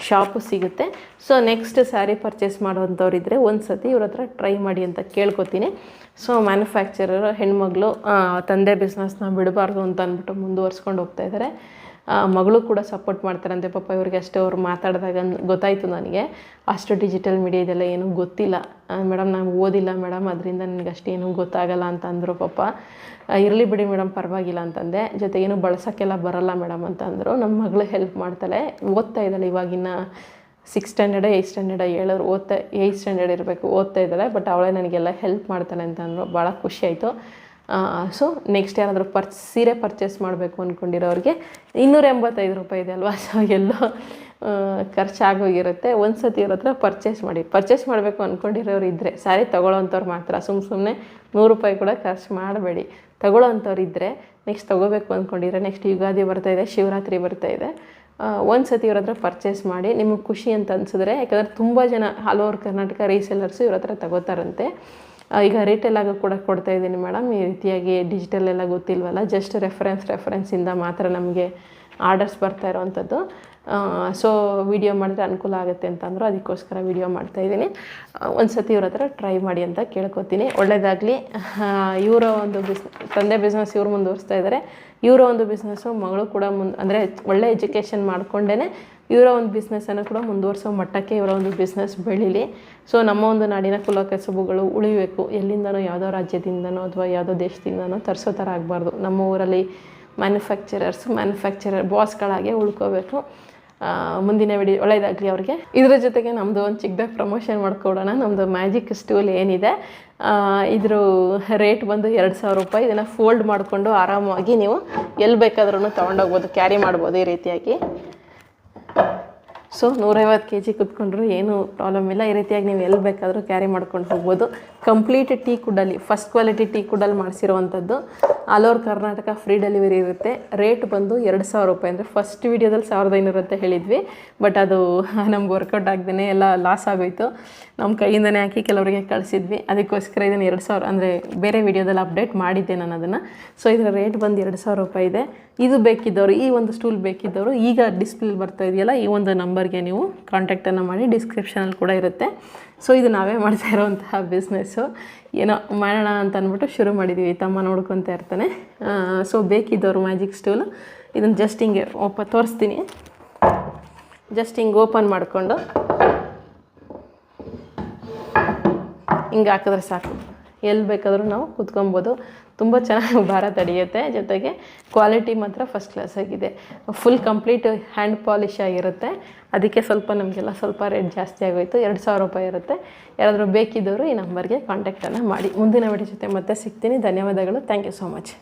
ಶಾಪು ಸಿಗುತ್ತೆ. ಸೊ ನೆಕ್ಸ್ಟ್ ಸ್ಯಾರಿ ಪರ್ಚೇಸ್ ಮಾಡೋವಂಥವ್ರಿದ್ದರೆ ಒಂದು ಸತಿ ಇವ್ರ ಹತ್ರ ಟ್ರೈ ಮಾಡಿ ಅಂತ ಕೇಳ್ಕೊತೀನಿ. ಸೊ ಮ್ಯಾನುಫ್ಯಾಕ್ಚರರ್ ಹೆಣ್ಮಗಳು ತಂದೆ ಬಿಸ್ನೆಸ್ನ ಬಿಡಬಾರ್ದು ಅಂತ ಅಂದ್ಬಿಟ್ಟು ಮುಂದುವರ್ಸ್ಕೊಂಡು ಹೋಗ್ತಾಯಿದ್ದಾರೆ. ಮಗಳು ಕೂಡ ಸಪೋರ್ಟ್ ಮಾಡ್ತಾರಂತೆ. ಪಾಪ ಇವ್ರಿಗೆ ಅಷ್ಟೇ ಅವ್ರು ಮಾತಾಡಿದಾಗ ಗೊತ್ತಾಯಿತು ನನಗೆ, ಅಷ್ಟು ಡಿಜಿಟಲ್ ಮೀಡಿಯಾ ಇದೆಲ್ಲ ಏನೂ ಗೊತ್ತಿಲ್ಲ ಮೇಡಮ್, ನಾನು ಓದಿಲ್ಲ ಮೇಡಮ್, ಅದರಿಂದ ನನಗೆ ಅಷ್ಟು ಏನೂ ಗೊತ್ತಾಗಲ್ಲ ಅಂತ ಅಂದರು. ಪಾಪ ಇರಲಿ ಬಿಡಿ ಮೇಡಮ್ ಪರವಾಗಿಲ್ಲ ಅಂತಂದೆ. ಜೊತೆಗೇನು ಬಳಸೋಕ್ಕೆಲ್ಲ ಬರಲ್ಲ ಮೇಡಮ್ ಅಂತ ಅಂದರು. ನಮ್ಮ ಮಗಳು ಹೆಲ್ಪ್ ಮಾಡ್ತಾಳೆ, ಓದ್ತಾ ಇದ್ದಾಳೆ. ಇವಾಗಿನ 6th ಸ್ಟ್ಯಾಂಡರ್ಡ್ 8th ಸ್ಟ್ಯಾಂಡರ್ಡ್ ಹೇಳಿದ್ರು, 8th ಸ್ಟ್ಯಾಂಡರ್ಡ್ ಇರಬೇಕು, ಓದ್ತಾ ಇದ್ದಾಳೆ. ಬಟ್ ಅವಳೇ ನನಗೆಲ್ಲ ಹೆಲ್ಪ್ ಮಾಡ್ತಾಳೆ ಅಂತ ಅಂದರು. ಭಾಳ ಖುಷಿ ಆಯಿತು. ಸೊ ನೆಕ್ಸ್ಟ್ ಯಾರಾದರೂ ಸೀರೆ ಪರ್ಚೇಸ್ ಮಾಡಬೇಕು ಅಂದ್ಕೊಂಡಿರೋರಿಗೆ 285 ರೂಪಾಯಿ ಇದೆ ಅಲ್ವಾ. ಸೊ ಎಲ್ಲೋ ಖರ್ಚಾಗೋಗಿರುತ್ತೆ. ಒಂದು ಸತಿ ಇವ್ರ ಹತ್ರ ಪರ್ಚೇಸ್ ಮಾಡಬೇಕು ಅಂದ್ಕೊಂಡಿರೋರು ಇದ್ದರೆ, ಸ್ಯಾರಿ ತೊಗೊಳ್ಳೋವಂಥವ್ರು ಮಾತ್ರ, ಸುಮ್ಮನೆ 100 ರೂಪಾಯಿ ಕೂಡ ಖರ್ಚು ಮಾಡಬೇಡಿ. ತೊಗೊಳ್ಳೋವಂಥವ್ರು ಇದ್ದರೆ ನೆಕ್ಸ್ಟ್ ತೊಗೋಬೇಕು ಅಂದ್ಕೊಂಡಿದ್ರೆ, ನೆಕ್ಸ್ಟ್ ಯುಗಾದಿ ಬರ್ತಾಯಿದೆ, ಶಿವರಾತ್ರಿ ಬರ್ತಾಯಿದೆ, ಒಂದು ಸತಿ ಇವ್ರ ಹತ್ರ ಪರ್ಚೇಸ್ ಮಾಡಿ. ನಿಮಗೆ ಖುಷಿ ಅಂತ ಅನಿಸಿದ್ರೆ, ಯಾಕಂದರೆ ತುಂಬ ಜನ ಆಲ್ ಓವರ್ ಕರ್ನಾಟಕ ರೀಸೆಲ್ಲರ್ಸು ಇವ್ರ ಹತ್ರ ತಗೋತಾರಂತೆ. ಈಗ ರಿಟೇಲಾಗೂ ಕೂಡ ಕೊಡ್ತಾಯಿದ್ದೀನಿ ಮೇಡಮ್. ಈ ರೀತಿಯಾಗಿ ಡಿಜಿಟಲ್ ಎಲ್ಲ ಗೊತ್ತಿಲ್ವಲ್ಲ, ಜಸ್ಟ್ ರೆಫರೆನ್ಸಿಂದ ಮಾತ್ರ ನಮಗೆ ಆರ್ಡರ್ಸ್ ಬರ್ತಾ ಇರೋವಂಥದ್ದು. ಸೊ ವಿಡಿಯೋ ಮಾಡಿದ್ರೆ ಅನುಕೂಲ ಆಗುತ್ತೆ ಅಂತಂದರು, ಅದಕ್ಕೋಸ್ಕರ ವಿಡಿಯೋ ಮಾಡ್ತಾಯಿದ್ದೀನಿ. ಒಂದು ಸತಿ ಇವ್ರ ಹತ್ರ ಟ್ರೈ ಮಾಡಿ ಅಂತ ಕೇಳ್ಕೊತೀನಿ. ಒಳ್ಳೆಯದಾಗಲಿ. ಇವರ ಒಂದು ತಂದೆ ಬಿಸ್ನೆಸ್ ಇವ್ರು ಮುಂದುವರಿಸ್ತಾ ಇದ್ದಾರೆ. ಇವರ ಒಂದು ಬಿಸ್ನೆಸ್ಸು ಮಗಳು ಕೂಡ ಅಂದರೆ ಒಳ್ಳೆ ಎಜುಕೇಷನ್ ಮಾಡಿಕೊಂಡೇ ಇವರ ಒಂದು ಬಿಸ್ನೆಸ್ಸನ್ನು ಕೂಡ ಮುಂದುವರಿಸೋ ಮಟ್ಟಕ್ಕೆ ಇವರ ಒಂದು ಬಿಸ್ನೆಸ್ ಬೆಳೀಲಿ. ಸೊ ನಮ್ಮ ಒಂದು ನಾಡಿನ ಕುಲ ಕಸುಬುಗಳು ಉಳಿಬೇಕು. ಎಲ್ಲಿಂದನೋ ಯಾವುದೋ ರಾಜ್ಯದಿಂದನೋ ಅಥವಾ ಯಾವುದೋ ದೇಶದಿಂದನೋ ತರಿಸೋ ಥರ ಆಗಬಾರ್ದು. ನಮ್ಮ ಊರಲ್ಲಿ ಮ್ಯಾನುಫ್ಯಾಕ್ಚರರ್ ಬಾಸ್ಗಳಾಗೆ ಉಳ್ಕೋಬೇಕು. ಮುಂದಿನ ವಿಡಿಯೋ ಒಳ್ಳೆಯದಾಗಲಿ ಅವ್ರಿಗೆ. ಇದ್ರ ಜೊತೆಗೆ ನಮ್ಮದು ಒಂದು ಚಿಕ್ಕದಾಗಿ ಪ್ರಮೋಷನ್ ಮಾಡ್ಕೊಡೋಣ. ನಮ್ಮದು ಮ್ಯಾಜಿಕ್ ಸ್ಟೂಲ್ ಏನಿದೆ, ಇದ್ರ ರೇಟ್ ಬಂದು 2000 ರೂಪಾಯಿ. ಇದನ್ನು ಫೋಲ್ಡ್ ಮಾಡಿಕೊಂಡು ಆರಾಮಾಗಿ ನೀವು ಎಲ್ಲಿ ಬೇಕಾದ್ರೂ ತೊಗೊಂಡೋಗ್ಬೋದು, ಕ್ಯಾರಿ ಮಾಡ್ಬೋದು. ಈ ರೀತಿಯಾಗಿ ಸೊ 150 kg ಕೂತ್ಕೊಂಡ್ರು ಏನೂ ಪ್ರಾಬ್ಲಮ್ ಇಲ್ಲ. ಈ ರೀತಿಯಾಗಿ ನೀವು ಎಲ್ಲಿ ಬೇಕಾದರೂ ಕ್ಯಾರಿ ಮಾಡ್ಕೊಂಡು ಹೋಗ್ಬೋದು. ಕಂಪ್ಲೀಟ್ ಟೀ ಕುಡ್ಡಲ್ಲಿ ಫಸ್ಟ್ ಕ್ವಾಲಿಟಿ ಟೀ ಕುಡ್ಡಲ್ಲಿ ಮಾಡಿಸಿರುವಂಥದ್ದು. All over Karnataka free delivery ಇರುತ್ತೆ. ರೇಟ್ ಬಂದು 2,000 ರೂಪಾಯಿ. ಅಂದರೆ ಫಸ್ಟ್ ವೀಡಿಯೋದಲ್ಲಿ 1,500 ಅಂತ ಹೇಳಿದ್ವಿ, ಬಟ್ ಅದು ನಮ್ಗೆ ವರ್ಕೌಟ್ ಆಗದೇ ಎಲ್ಲ ಲಾಸ್ ಆಗೋಯಿತು. ನಮ್ಮ ಕೈಯಿಂದನೇ ಹಾಕಿ ಕೆಲವರಿಗೆ ಕಳಿಸಿದ್ವಿ. ಅದಕ್ಕೋಸ್ಕರ ಇದನ್ನು 2,000 ಅಂದರೆ ಬೇರೆ ವೀಡಿಯೋದಲ್ಲಿ ಅಪ್ಡೇಟ್ ಮಾಡಿದ್ದೆ ನಾನು ಅದನ್ನು. ಸೊ ಇದರ ರೇಟ್ ಬಂದು 2,000 ರೂಪಾಯಿ ಇದೆ. ಇದು ಬೇಕಿದ್ದವರು, ಈ ಒಂದು ಸ್ಟೂಲ್ ಬೇಕಿದ್ದವರು ಈಗ ಡಿಸ್ಪ್ಲೇ ಬರ್ತಾ ಇದೆಯಲ್ಲ ಈ ಒಂದು ನಂಬರ್ಗೆ ನೀವು ಕಾಂಟ್ಯಾಕ್ಟನ್ನು ಮಾಡಿ. ಡಿಸ್ಕ್ರಿಪ್ಷನಲ್ಲಿ ಕೂಡ ಇರುತ್ತೆ. ಸೊ ಇದು ನಾವೇ ಮಾಡ್ತಾ ಇರೋವಂತಹ ಬಿಸ್ನೆಸ್ಸು. ಏನೋ ಮಾಡೋಣ ಅಂತ ಅಂದ್ಬಿಟ್ಟು ಶುರು ಮಾಡಿದ್ದೀವಿ. ತಮ್ಮ ನೋಡ್ಕೊತಾ ಇರ್ತಾನೆ. ಸೊ ಬೇಕಿದ್ದವರು ಮ್ಯಾಜಿಕ್ ಸ್ಟೂಲ್ ಇದನ್ನು ಜಸ್ಟ್ ಹಿಂಗೆ ತೋರಿಸ್ತೀನಿ. ಜಸ್ಟ್ ಹಿಂಗೆ ಓಪನ್ ಮಾಡಿಕೊಂಡು ಹಿಂಗೆ ಹಾಕಿದ್ರೆ ಸಾಕು, ಎಲ್ಲಿ ಬೇಕಾದರೂ ನಾವು ಕೂತ್ಕೊಬೋದು. ತುಂಬ ಚೆನ್ನಾಗಿ ಭಾರ ತಡೆಯುತ್ತೆ. ಜೊತೆಗೆ ಕ್ವಾಲಿಟಿ ಮಾತ್ರ ಫಸ್ಟ್ ಕ್ಲಾಸ್ ಆಗಿದೆ. ಫುಲ್ ಕಂಪ್ಲೀಟ್ ಹ್ಯಾಂಡ್ ಪಾಲಿಶ್ ಆಗಿರುತ್ತೆ. ಅದಕ್ಕೆ ನಮಗೆಲ್ಲ ಸ್ವಲ್ಪ ರೇಟ್ ಜಾಸ್ತಿ ಆಗೋಯಿತು. 2,000 ರೂಪಾಯಿ ಇರುತ್ತೆ. ಯಾರಾದರೂ ಬೇಕಿದ್ದವರು ಈ ನಂಬರ್ಗೆ ಕಾಂಟ್ಯಾಕ್ಟನ್ನು ಮಾಡಿ. ಮುಂದಿನ ವಿಡಿಯೋ ಜೊತೆ ಮತ್ತೆ ಸಿಗ್ತೀನಿ. ಧನ್ಯವಾದಗಳು. Thank you so much.